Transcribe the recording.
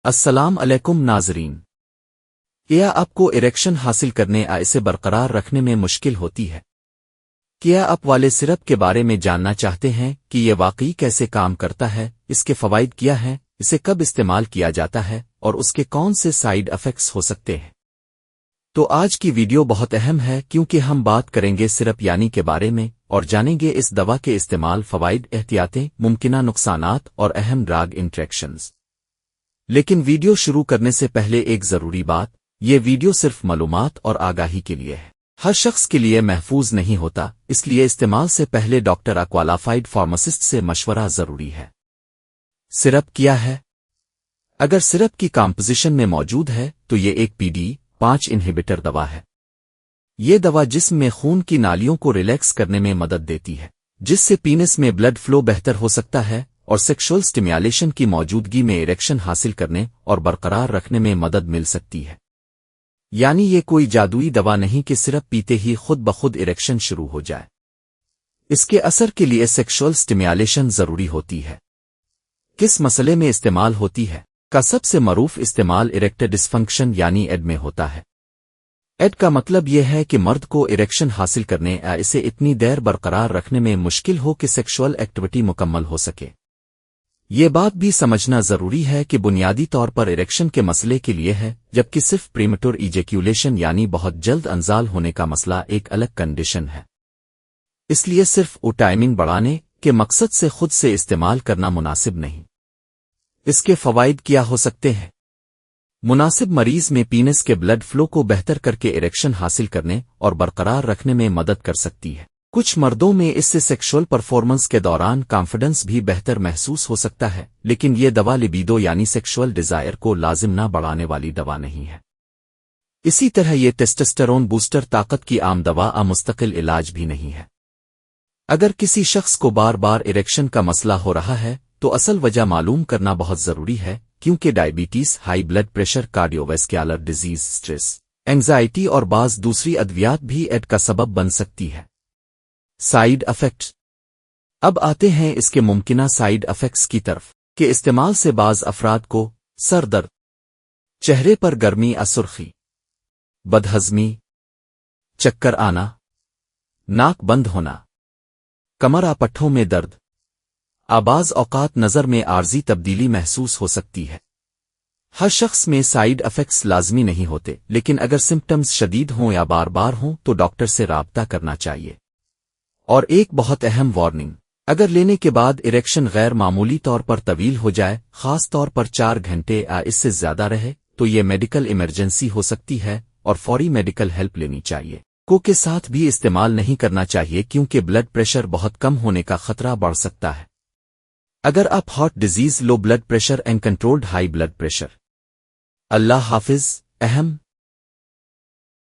السلام علیکم ناظرین، کیا آپ کو اریکشن حاصل کرنے اسے برقرار رکھنے میں مشکل ہوتی ہے؟ کیا آپ والے سرپ کے بارے میں جاننا چاہتے ہیں کہ یہ واقعی کیسے کام کرتا ہے، اس کے فوائد کیا ہیں، اسے کب استعمال کیا جاتا ہے اور اس کے کون سے سائیڈ افیکٹس ہو سکتے ہیں؟ تو آج کی ویڈیو بہت اہم ہے کیونکہ ہم بات کریں گے سرپ یعنی کے بارے میں اور جانیں گے اس دوا کے استعمال، فوائد، احتیاطیں، ممکنہ نقصانات اور اہم ڈرگ انٹریکشنز۔ لیکن ویڈیو شروع کرنے سے پہلے ایک ضروری بات، یہ ویڈیو صرف معلومات اور آگاہی کے لیے ہے، ہر شخص کے لیے محفوظ نہیں ہوتا، اس لیے استعمال سے پہلے ڈاکٹر کوالیفائڈ فارماسسٹ سے مشورہ ضروری ہے۔ سرپ کیا ہے؟ اگر سرپ کی کمپوزیشن میں موجود ہے تو یہ ایک PD-5 انہیبیٹر دوا ہے۔ یہ دوا جسم میں خون کی نالیوں کو ریلیکس کرنے میں مدد دیتی ہے، جس سے پینس میں بلڈ فلو بہتر ہو سکتا ہے اور سیکشول سٹیمیولیشن کی موجودگی میں اریکشن حاصل کرنے اور برقرار رکھنے میں مدد مل سکتی ہے۔ یعنی یہ کوئی جادوئی دوا نہیں کہ سرپ پیتے ہی خود بخود اریکشن شروع ہو جائے۔ اس کے اثر کے لیے سیکشول سٹیمیولیشن ضروری ہوتی ہے۔ کس مسئلے میں استعمال ہوتی ہے؟ کا سب سے معروف استعمال اریکٹر ڈسفنکشن یعنی ایڈ میں ہوتا ہے۔ ایڈ کا مطلب یہ ہے کہ مرد کو اریکشن حاصل کرنے یا اسے اتنی دیر برقرار رکھنے میں مشکل ہو کہ سیکشول ایکٹیویٹی مکمل ہو سکے۔ یہ بات بھی سمجھنا ضروری ہے کہ بنیادی طور پر اریکشن کے مسئلے کے لیے ہے، جبکہ صرف پریمیٹور ایجیکیولیشن یعنی بہت جلد انزال ہونے کا مسئلہ ایک الگ کنڈیشن ہے۔ اس لیے صرف ٹائمنگ بڑھانے کے مقصد سے خود سے استعمال کرنا مناسب نہیں۔ اس کے فوائد کیا ہو سکتے ہیں؟ مناسب مریض میں پینس کے بلڈ فلو کو بہتر کر کے اریکشن حاصل کرنے اور برقرار رکھنے میں مدد کر سکتی ہے۔ کچھ مردوں میں اس سے سیکشول پرفارمنس کے دوران کانفیڈنس بھی بہتر محسوس ہو سکتا ہے، لیکن یہ دوا لیبیڈو یعنی سیکشول ڈیزائر کو لازم نہ بڑھانے والی دوا نہیں ہے۔ اسی طرح یہ ٹیسٹوسٹیرون بوسٹر طاقت کی عام دوا مستقل علاج بھی نہیں ہے۔ اگر کسی شخص کو بار بار اریکشن کا مسئلہ ہو رہا ہے تو اصل وجہ معلوم کرنا بہت ضروری ہے، کیونکہ diabetes, high blood pressure, cardiovascular disease, stress, anxiety اور بعض دوسری ادویات بھی ایڈ کا سبب بن سکتی ہے۔ Side effects. اب آتے ہیں اس کے ممکنہ سائیڈ افیکٹس کی طرف کہ استعمال سے بعض افراد کو سر درد، چہرے پر گرمی، سرخی، بدہضمی، چکر آنا، ناک بند ہونا، کمر پٹھوں میں درد، بعض اوقات نظر میں عارضی تبدیلی محسوس ہو سکتی ہے۔ ہر شخص میں سائیڈ افیکٹس لازمی نہیں ہوتے، لیکن اگر سمپٹمز شدید ہوں یا بار بار ہوں تو ڈاکٹر سے رابطہ کرنا چاہیے۔ اور ایک بہت اہم وارننگ، اگر لینے کے بعد اریکشن غیر معمولی طور پر طویل ہو جائے، خاص طور پر 4 گھنٹے یا اس سے زیادہ رہے، تو یہ میڈیکل ایمرجنسی ہو سکتی ہے اور فوری میڈیکل ہیلپ لینی چاہیے۔ کے ساتھ بھی استعمال نہیں کرنا چاہیے کیونکہ بلڈ پریشر بہت کم ہونے کا خطرہ بڑھ سکتا ہے۔ اگر آپ heart disease, low blood pressure, uncontrolled high blood pressure. Allah حافظ۔ اہم